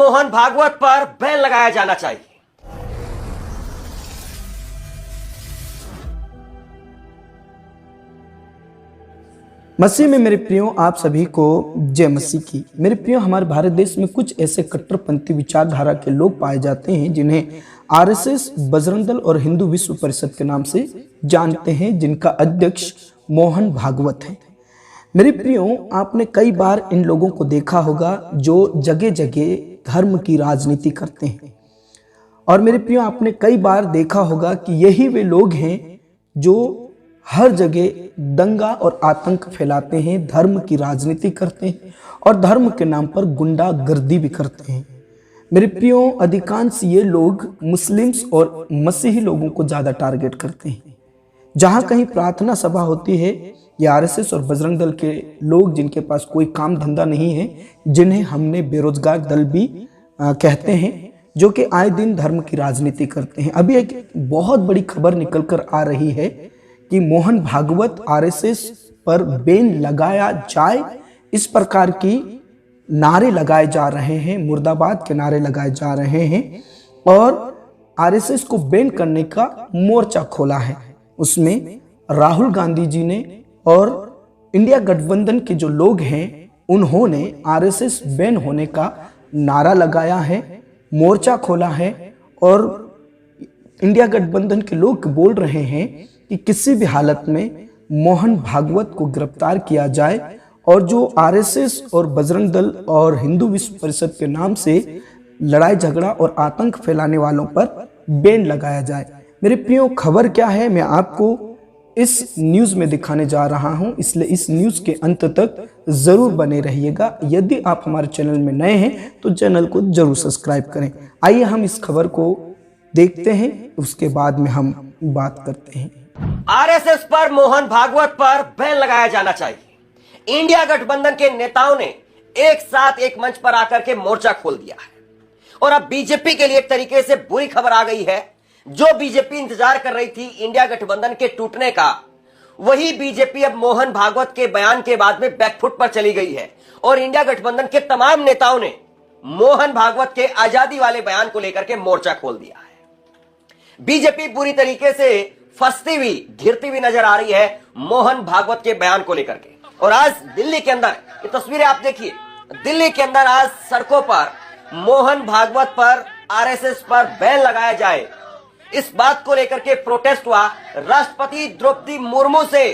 मोहन भागवत पर बैन लगाया जाना चाहिए। मसीह में मेरे प्रियो, आप सभी को जय मसीह की। मेरे प्रियो, हमारे भारत देश में कुछ ऐसे कट्टरपंथी विचारधारा के लोग पाए जाते हैं जिन्हें आरएसएस, बजरंग दल और हिंदू विश्व परिषद के नाम से जानते हैं, जिनका अध्यक्ष मोहन भागवत है। मेरे प्रियो, आपने कई बार इन लोगों को देखा होगा जो जगह जगह धर्म की राजनीति करते हैं। और मेरे प्रियो, आपने कई बार देखा होगा कि यही वे लोग हैं जो हर जगह दंगा और आतंक फैलाते हैं, धर्म की राजनीति करते हैं और धर्म के नाम पर गुंडागर्दी भी करते हैं। मेरे प्रियो, अधिकांश ये लोग मुस्लिम्स और मसीही लोगों को ज़्यादा टारगेट करते हैं। जहाँ कहीं प्रार्थना सभा होती है, ये आरएसएस और बजरंग दल के लोग जिनके पास कोई काम धंधा नहीं है, जिन्हें हमने बेरोजगार दल भी कहते हैं, जो कि आए दिन धर्म की राजनीति करते हैं। अभी एक बहुत बड़ी खबर निकल कर आ रही है कि मोहन भागवत आरएसएस पर बैन लगाया जाए, इस प्रकार की नारे लगाए जा रहे हैं, मुर्दाबाद के नारे लगाए जा रहे हैं और आरएसएस को बैन करने का मोर्चा खोला है। उसमें राहुल गांधी जी ने और इंडिया गठबंधन के जो लोग हैं उन्होंने आरएसएस बैन होने का नारा लगाया है, मोर्चा खोला है और इंडिया गठबंधन के लोग बोल रहे हैं कि किसी भी हालत में मोहन भागवत को गिरफ्तार किया जाए और जो आरएसएस और बजरंग दल और हिंदू विश्व परिषद के नाम से लड़ाई झगड़ा और आतंक फैलाने वालों पर बैन लगाया जाए। मेरे प्रियो, खबर क्या है मैं आपको इस न्यूज़ में दिखाने जा रहा हूं, इसलिए इस न्यूज़ के अंत तक जरूर बने रहिएगा। यदि आप हमारे चैनल में नए हैं तो चैनल को जरूर सब्सक्राइब करें। आइए हम इस खबर को देखते हैं, उसके बाद में हम बात करते हैं। आरएसएस पर मोहन भागवत पर बैन लगाया जाना चाहिए। इंडिया गठबंधन के नेताओं ने एक साथ एक मंच पर आकर के मोर्चा खोल दिया है और अब बीजेपी के लिए एक तरीके से बुरी खबर आ गई है। जो बीजेपी इंतजार कर रही थी इंडिया गठबंधन के टूटने का, वही बीजेपी अब मोहन भागवत के बयान के बाद में बैकफुट पर चली गई है और इंडिया गठबंधन के तमाम नेताओं ने मोहन भागवत के आजादी वाले बयान को लेकर के मोर्चा खोल दिया है। बीजेपी पूरी तरीके से फंसती हुई, घिरती हुई नजर आ रही है मोहन भागवत के बयान को लेकर के। और आज दिल्ली के अंदर ये तस्वीरें आप देखिए, दिल्ली के अंदर आज सड़कों पर मोहन भागवत पर, आरएसएस पर बैन लगाया जाए, इस बात को लेकर के प्रोटेस्ट हुआ। राष्ट्रपति द्रौपदी मुर्मू से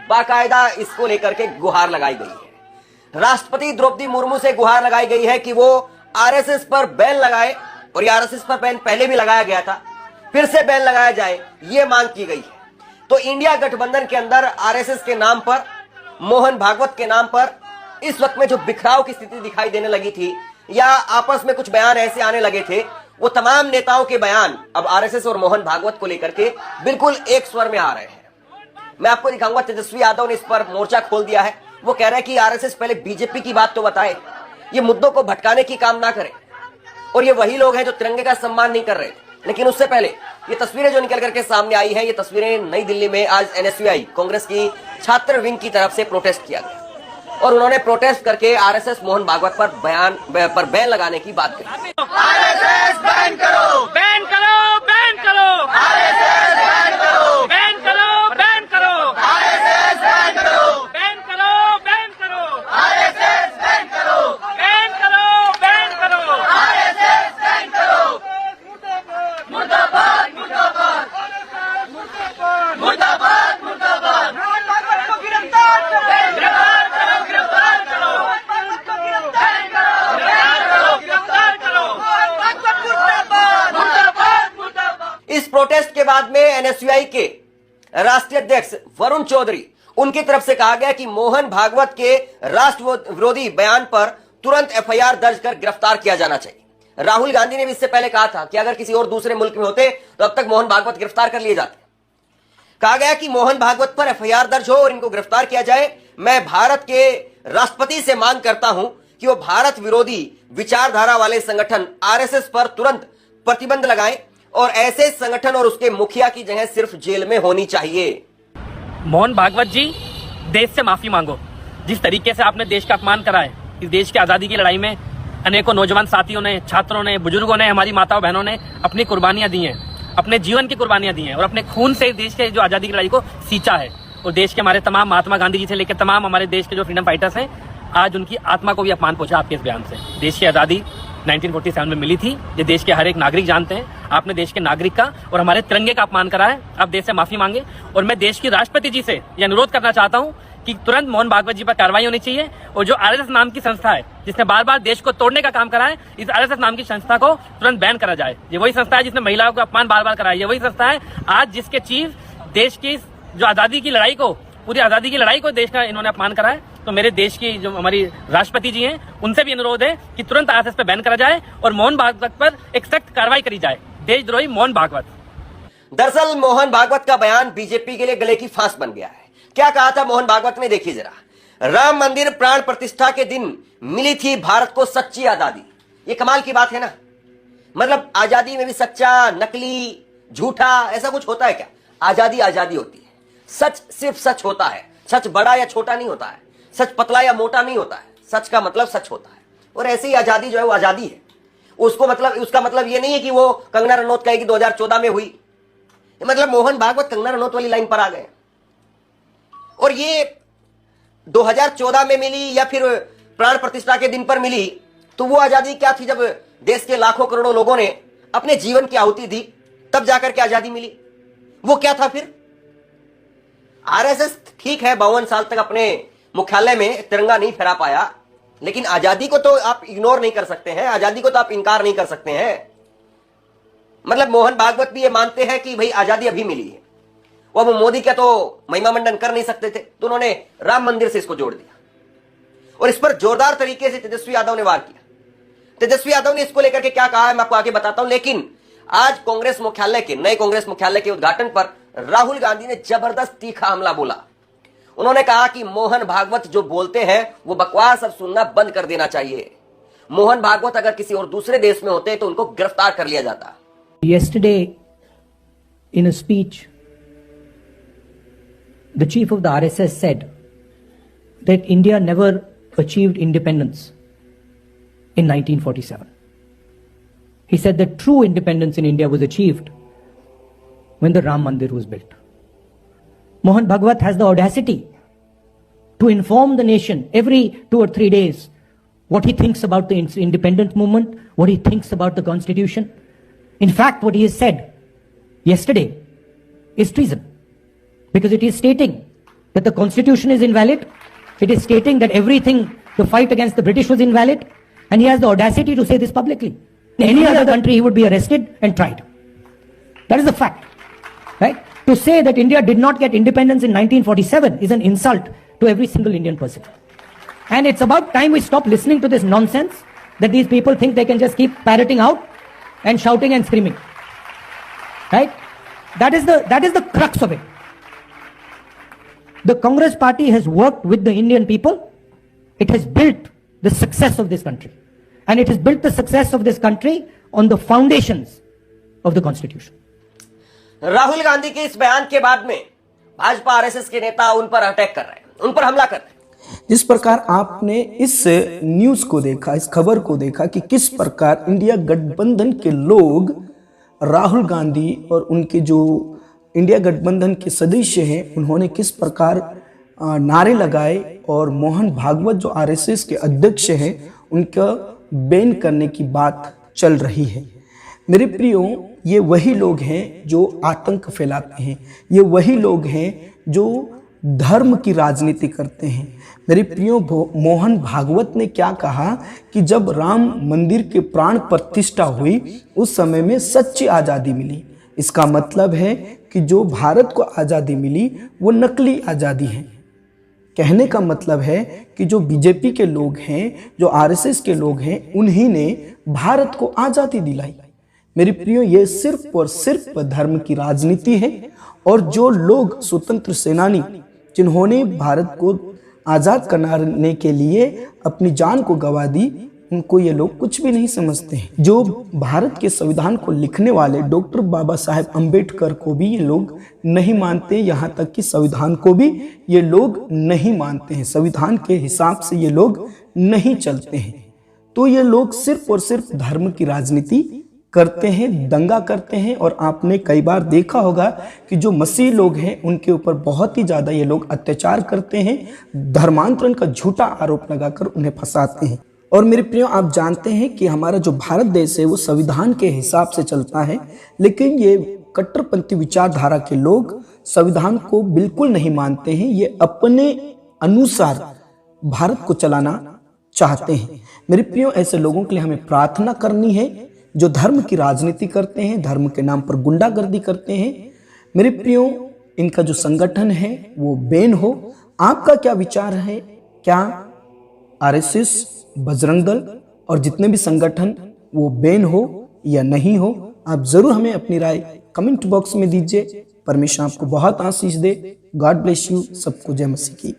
बाकायदा इसको लेकर के गुहार लगाई गई है। राष्ट्रपति द्रौपदी मुर्मू से गुहार लगाई गई है कि वो आरएसएस पर बैन लगाए, और ये आरएसएस पर बैन पहले भी लगाया गया था, फिर से बैन लगाया जाए, ये मांग की गई है। तो इंडिया गठबंधन के अंदर आरएसएस के नाम पर, मोहन भागवत के नाम पर इस वक्त में जो बिखराव की स्थिति दिखाई देने लगी थी या आपस में कुछ बयान ऐसे आने लगे थे, वो तमाम नेताओं के बयान अब आरएसएस और मोहन भागवत को लेकर के बिल्कुल एक स्वर में आ रहे हैं। मैं आपको दिखाऊंगा, तेजस्वी यादव ने इस पर मोर्चा खोल दिया है। वो कह रहे हैं कि आरएसएस पहले बीजेपी की बात तो बताए, ये मुद्दों को भटकाने की काम ना करे। और ये वही लोग हैं जो तिरंगे का सम्मान नहीं कर रहे थे। लेकिन उससे पहले ये तस्वीरें जो निकल करके सामने आई हैं, ये तस्वीरें नई दिल्ली में आज एनएसयूआई कांग्रेस की छात्र विंग की तरफ से प्रोटेस्ट किया गया और उन्होंने प्रोटेस्ट करके आरएसएस मोहन भागवत पर बैन लगाने की बात करी। आरएसएस बैन करो, बैन करो, बैन करो, आरएसएस बैन करो, बैन करो, बैन करो, आरएसएस बैन करो, बैन करो, बैन करो, आरएसएस बैन करो, बैन करो, बैन करो, आरएसएस बैन करो। मुर्दाबाद, मुर्दाबाद, मुर्दाबाद, मुर्दाबाद, मुर्दाबाद। गिरफ्तार करो, गिरफ्तार करो, गिरफ्तार करो, बैन करो, बैन करो, गिरफ्तार करो। इस प्रोटेस्ट के बाद में एनएसयूआई के राष्ट्रीय अध्यक्ष वरुण चौधरी, उनकी तरफ से कहा गया कि मोहन भागवत के राष्ट्र विरोधी बयान पर तुरंत एफआईआर दर्ज कर गिरफ्तार किया जाना चाहिए। राहुल गांधी ने भी इससे पहले कहा था कि अगर किसी और दूसरे मुल्क में होते तो अब तक मोहन भागवत गिरफ्तार कर लिए जाते। कहा गया कि मोहन भागवत पर एफआईआर दर्ज हो और इनको गिरफ्तार किया जाए। मैं भारत के राष्ट्रपति से मांग करता हूं कि वो भारत विरोधी विचारधारा वाले संगठन आरएसएस पर तुरंत प्रतिबंध लगाएं और ऐसे संगठन और उसके मुखिया की जगह सिर्फ जेल में होनी चाहिए। मोहन भागवत जी, देश से माफी मांगो। जिस तरीके से आपने देश का अपमान करा है, इस देश की आजादी की लड़ाई में अनेकों नौजवान साथियों ने, छात्रों ने, बुजुर्गों ने, हमारी माताओं बहनों ने अपनी कुर्बानियां दी हैं, अपने जीवन की कुर्बानियां दी हैं और अपने खून से देश के जो आज़ादी की लड़ाई को सींचा है। और देश के हमारे तमाम महात्मा गांधी जी से लेकर तमाम हमारे देश के जो फ्रीडम फाइटर्स हैं, आज उनकी आत्मा को भी अपमान पहुंचा आपके इस बयान से। देश की आज़ादी 1947 में मिली थी, ये देश के हर एक नागरिक जानते हैं। आपने देश के नागरिक का और हमारे तिरंगे का अपमान करा है, आप देश से माफी मांगे। और मैं देश की राष्ट्रपति जी से यह अनुरोध करना चाहता हूं कि तुरंत मोहन भागवत जी पर कार्रवाई होनी चाहिए। और जो आरएसएस नाम की संस्था है, जिसने बार बार देश को तोड़ने का काम करा है, इस आरएसएस नाम की संस्था को तुरंत बैन करा जाए। ये वही संस्था है जिसने महिलाओं का अपमान बार बार कराया, ये वही संस्था है आज जिसके चीफ देश की जो आजादी की लड़ाई को, पूरी आजादी की लड़ाई को देश का इन्होंने अपमान करा है। तो मेरे देश की जो हमारी राष्ट्रपति जी हैं, उनसे भी अनुरोध है कि तुरंत आरएसएस पर बैन करा जाए और मोहन भागवत पर एक सख्त कार्रवाई करी जाए। देशद्रोही मोहन भागवत। दरअसल मोहन भागवत का बयान बीजेपी के लिए गले की फांस बन गया है। क्या कहा था मोहन भागवत ने, देखिए जरा। राम मंदिर प्राण प्रतिष्ठा के दिन मिली थी भारत को सच्ची आजादी। ये कमाल की बात है ना। मतलब आजादी में भी सच्चा, नकली, झूठा ऐसा कुछ होता है क्या? आजादी आजादी होती है। सच सिर्फ सच होता है। सच बड़ा या छोटा नहीं होता है, सच पतला या मोटा नहीं होता है। सच का मतलब सच होता है। और ऐसे ही आजादी जो है वो आजादी है। उसका मतलब ये नहीं है कि वो कंगना रनौत कहेगी 2014 में हुई। मतलब मोहन भागवत कंगना रनौत वाली लाइन पर आ गए। और ये 2014 में मिली या फिर प्राण प्रतिष्ठा के दिन पर मिली, तो वो आजादी क्या थी? जब देश के लाखों करोड़ों लोगों ने अपने जीवन की आहुति दी, तब जाकर के आजादी मिली। वो क्या था फिर? आरएसएस ठीक है 52 साल तक अपने मुख्यालय में तिरंगा नहीं फहरा पाया, लेकिन आजादी को तो आप इग्नोर नहीं कर सकते हैं, आजादी को तो आप इनकार नहीं कर सकते हैं। मतलब मोहन भागवत भी ये मानते हैं कि भाई आजादी अभी मिली है। वो अब मोदी का तो महिमा मंडन कर नहीं सकते थे, तो उन्होंने राम मंदिर से इसको जोड़ दिया। और इस पर जोरदार तरीके से तेजस्वी यादव ने वार किया। तेजस्वी यादव ने इसको लेकर के क्या कहा है मैं आपको आगे बताता हूं। लेकिन आज कांग्रेस मुख्यालय के, नए कांग्रेस मुख्यालय के उद्घाटन पर राहुल गांधी ने जबरदस्त तीखा हमला बोला। उन्होंने कहा कि मोहन भागवत जो बोलते हैं वो बकवास अब सुनना बंद कर देना चाहिए। मोहन भागवत अगर किसी और दूसरे देश में होते तो उनको गिरफ्तार कर लिया जाता। Yesterday, in a speech, the chief of the RSS said that India never achieved independence in 1947. He said that true independence in India was achieved when the Ram Mandir was built. Mohan Bhagwat has the audacity to inform the nation every 2 or 3 days what he thinks about the independence movement, what he thinks about the constitution. In fact, what he has said yesterday is treason, because it is stating that the constitution is invalid. It is stating that everything to fight against the British was invalid, and he has the audacity to say this publicly. In any other country, he would be arrested and tried. That is the fact, right? To say that India did not get independence in 1947 is an insult to every single Indian person. And it's about time we stop listening to this nonsense that these people think they can just keep parroting out and shouting and screaming, right? That is the crux of it. The Congress party has worked with the Indian people. It has built the success of this country, and it has built the success of this country on the foundations of the constitution. Rahul Gandhi के इस बयान के बाद में Bhajpa RSS के नेता उन पर अटैक कर रहे हैं, उन पर हमला कर रहे हैं। जिस प्रकार आपने इस न्यूज को देखा, इस खबर को देखा कि किस प्रकार इंडिया गठबंधन के लोग राहुल गांधी और उनके जो इंडिया गठबंधन के सदस्य हैं उन्होंने किस प्रकार नारे लगाए और मोहन भागवत जो आरएसएस के अध्यक्ष हैं उनका बैन करने की बात चल रही है। मेरे प्रियो, ये वही लोग हैं जो आतंक फैलाते हैं, ये वही लोग हैं जो धर्म की राजनीति करते हैं। मेरे प्रियो, मोहन भागवत ने क्या कहा कि जब राम मंदिर के प्राण प्रतिष्ठा हुई उस समय में सच्ची आज़ादी मिली। इसका मतलब है कि जो भारत को आज़ादी मिली वो नकली आज़ादी है। कहने का मतलब है कि जो बीजेपी के लोग हैं, जो आरएसएस के लोग हैं, उन्हीं ने भारत को आज़ादी दिलाई। मेरे प्रियो, ये सिर्फ और सिर्फ धर्म की राजनीति है। और जो लोग स्वतंत्र सेनानी जिन्होंने भारत को आज़ाद कराने के लिए अपनी जान को गंवा दी, उनको ये लोग कुछ भी नहीं समझते हैं। जो भारत के संविधान को लिखने वाले डॉक्टर बाबा साहेब अम्बेडकर को भी ये लोग नहीं मानते, यहाँ तक कि संविधान को भी ये लोग नहीं मानते हैं। संविधान के हिसाब से ये लोग नहीं चलते हैं। तो ये लोग सिर्फ और सिर्फ धर्म की राजनीति करते हैं, दंगा करते हैं। और आपने कई बार देखा होगा कि जो मसीह लोग हैं उनके ऊपर बहुत ही ज़्यादा ये लोग अत्याचार करते हैं, धर्मांतरण का झूठा आरोप लगाकर उन्हें फंसाते हैं। और मेरे प्रियो, आप जानते हैं कि हमारा जो भारत देश है वो संविधान के हिसाब से चलता है, लेकिन ये कट्टरपंथी विचारधारा के लोग संविधान को बिल्कुल नहीं मानते हैं। ये अपने अनुसार भारत को चलाना चाहते हैं। मेरे प्रियो, ऐसे लोगों के लिए हमें प्रार्थना करनी है जो धर्म की राजनीति करते हैं, धर्म के नाम पर गुंडागर्दी करते हैं। मेरे प्रियो, इनका जो संगठन है वो बैन हो। आपका क्या विचार है? क्या आरएसएस, बजरंग दल और जितने भी संगठन वो बैन हो या नहीं हो? आप जरूर हमें अपनी राय कमेंट बॉक्स में दीजिए। परमेश्वर आपको बहुत आशीष दे। God bless you. सबको जय मसीह की।